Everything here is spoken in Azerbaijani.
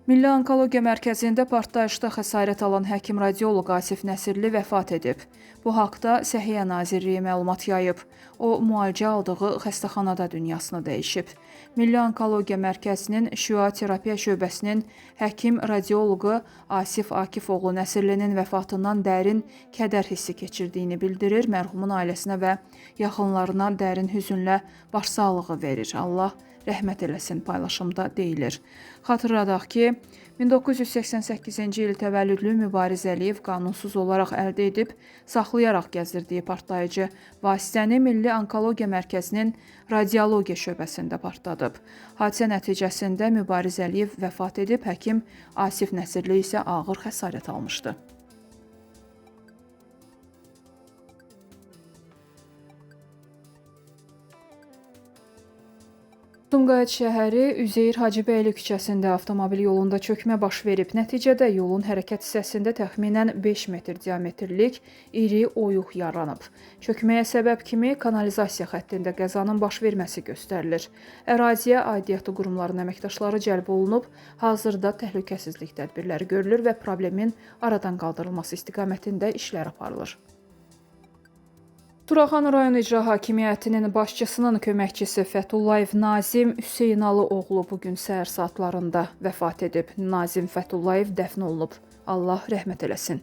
Milli Onkologiya Mərkəzində partlayışda xəsarət alan həkim-radioloq Asif Nəsirli vəfat edib. Bu haqda Səhiyyə Nazirliyi məlumat yayıb. O, müalicə aldığı xəstəxanada dünyasını dəyişib. Milli Onkologiya Mərkəzinin şüa terapiya şöbəsinin həkim-radioloqu Asif Akifoğlu Nəsirlinin vəfatından dərin kədər hissi keçirdiyini bildirir, mərhumun ailəsinə və yaxınlarına dərin hüzünlə başsağlığı verir. Allah rəhmət eləsin paylaşımda deyilir. Xatırladaq ki, 1988-ci il təvəllüdlü Mübariz Əliyev qanunsuz olaraq əldə edib, saxlayaraq gəzdirdiyi partlayıcı vasitəni Milli Onkologiya Mərkəzinin radiologiya şöbəsində partladıb. Hadisə nəticəsində Mübariz Əliyev vəfat edib, həkim Asif Nəsirli isə ağır xəsarət almışdı. Sumqayıt şəhəri Üzeyir Hacıbəyli küçəsində avtomobil yolunda çökmə baş verib. Nəticədə yolun hərəkət hissəsində təxminən 5 metr diametrlik iri oyuq yaranıb. Çökməyə səbəb kimi kanalizasiya xəttində qəzanın baş verməsi göstərilir. Əraziyə aidiyyatı qurumların əməkdaşları cəlb olunub, hazırda təhlükəsizlik tədbirləri görülür və problemin aradan qaldırılması istiqamətində işlər aparılır. Turaxan rayon icra hakimiyyətinin başçısının köməkçisi Fəthullayev Nazim Hüseynalı oğlu bugün səhər saatlarında vəfat edib. Nazim Fəthullayev dəfn olunub. Allah rəhmət eləsin.